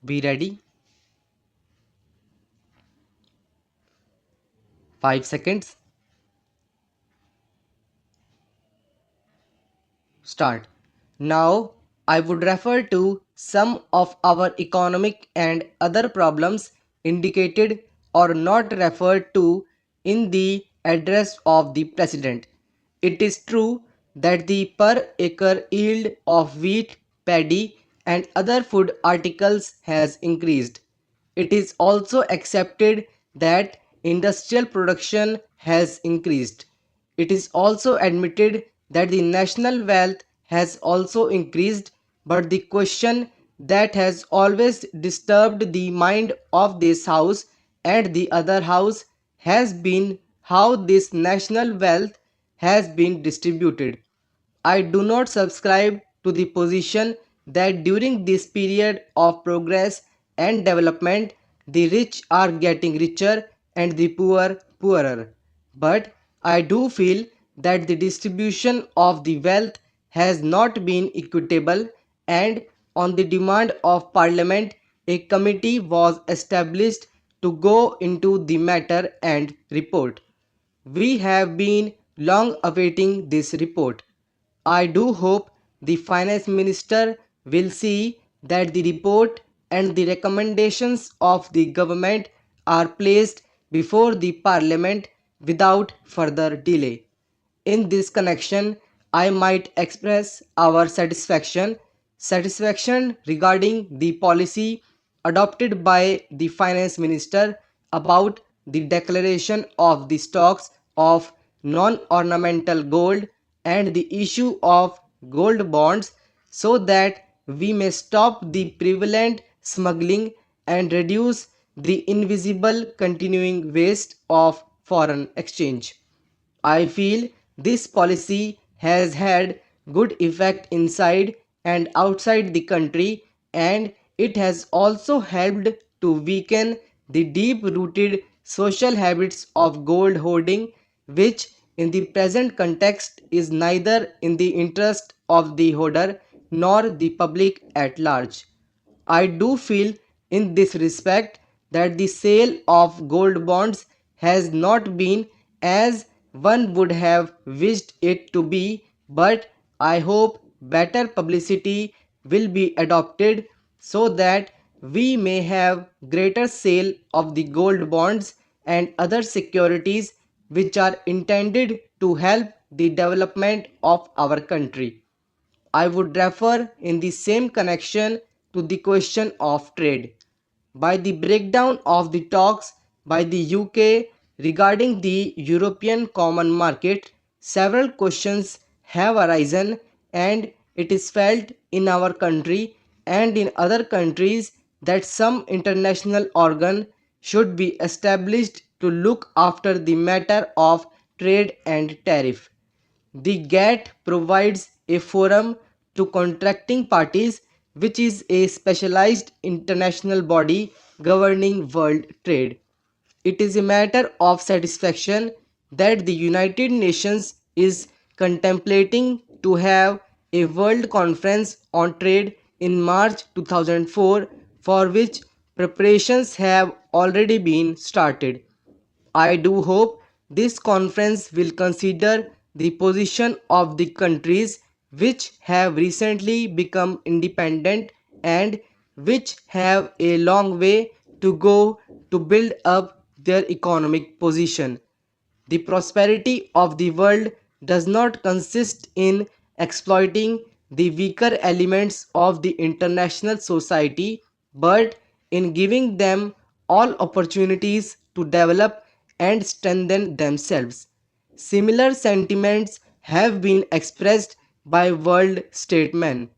Be ready. 5 seconds. Start. Now, I would refer to some of our economic and other problems indicated or not referred to in the address of the President. It is true that the per acre yield of wheat, paddy, and other food articles has increased. It is also accepted that industrial production has increased. It is also admitted that the national wealth has also increased, but the question that has always disturbed the mind of this house and the other house has been how this national wealth has been distributed. I do not subscribe to the position that during this period of progress and development, the rich are getting richer and the poor poorer. But I do feel that the distribution of the wealth has not been equitable, and on the demand of Parliament, a committee was established to go into the matter and report. We have been long awaiting this report. I do hope the Finance Minister will see that the report and the recommendations of the government are placed before the Parliament without further delay. In this connection, I might express our satisfaction regarding the policy adopted by the Finance Minister about the declaration of the stocks of non-ornamental gold and the issue of gold bonds so that we may stop the prevalent smuggling and reduce the invisible continuing waste of foreign exchange. I feel this policy has had good effect inside and outside the country, and it has also helped to weaken the deep rooted social habits of gold hoarding, which in the present context is neither in the interest of the hoarder nor the public at large. I do feel in this respect that the sale of gold bonds has not been as one would have wished it to be, but I hope better publicity will be adopted so that we may have greater sale of the gold bonds and other securities which are intended to help the development of our country. I would refer in the same connection to the question of trade. By the breakdown of the talks by the UK regarding the European Common Market, several questions have arisen, and it is felt in our country and in other countries that some international organ should be established to look after the matter of trade and tariff. The GATT provides a forum to contracting parties, which is a specialized international body governing world trade. It is a matter of satisfaction that the United Nations is contemplating to have a world conference on trade in March 2004, for which preparations have already been started. I do hope this conference will consider the position of the countries which have recently become independent and which have a long way to go to build up their economic position. The prosperity of the world does not consist in exploiting the weaker elements of the international society, but in giving them all opportunities to develop and strengthen themselves. Similar sentiments have been expressed by world statesmen.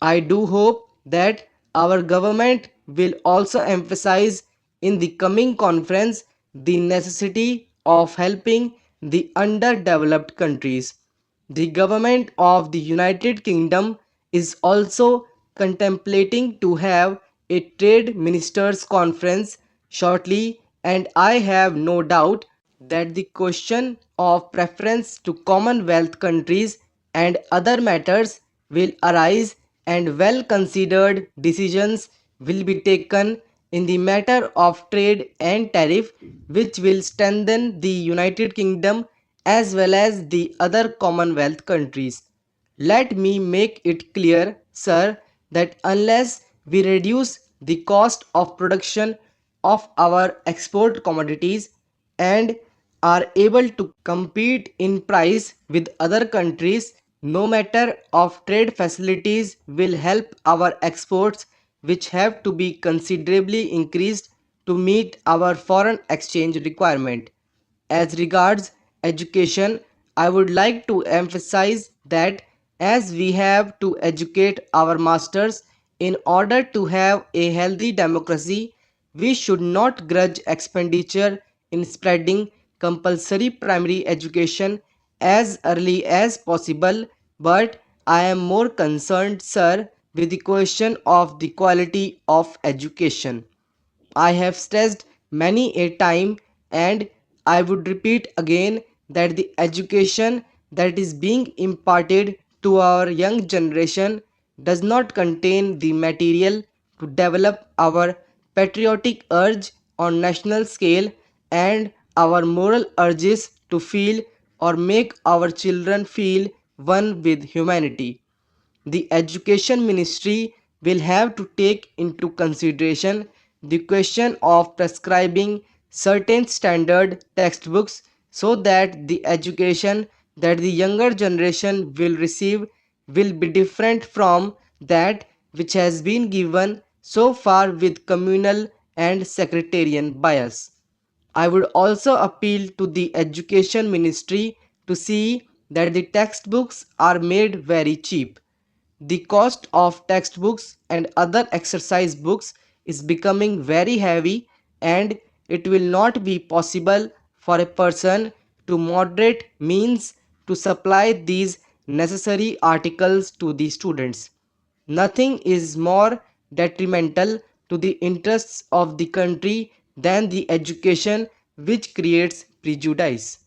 I do hope that our government will also emphasize in the coming conference the necessity of helping the underdeveloped countries. The government of the United Kingdom is also contemplating to have a trade ministers conference shortly, and I have no doubt that the question of preference to Commonwealth countries and other matters will arise, and well considered decisions will be taken in the matter of trade and tariff, which will strengthen the United Kingdom as well as the other Commonwealth countries. Let me make it clear, sir, that unless we reduce the cost of production of our export commodities and are able to compete in price with other countries, no matter of trade facilities will help our exports, which have to be considerably increased to meet our foreign exchange requirement. As regards education, I would like to emphasize that as we have to educate our masters in order to have a healthy democracy, we should not grudge expenditure in spreading compulsory primary education as early as possible, but I am more concerned, sir, with the question of the quality of education. I have stressed many a time, and I would repeat again, that the education that is being imparted to our young generation does not contain the material to develop our patriotic urge on national scale and our moral urges to feel or make our children feel one with humanity. The education ministry will have to take into consideration the question of prescribing certain standard textbooks so that the education that the younger generation will receive will be different from that which has been given so far with communal and sectarian bias. I would also appeal to the education ministry to see that the textbooks are made very cheap. The cost of textbooks and other exercise books is becoming very heavy, and it will not be possible for a person to moderate means to supply these necessary articles to the students. Nothing is more detrimental to the interests of the country than the education which creates prejudice.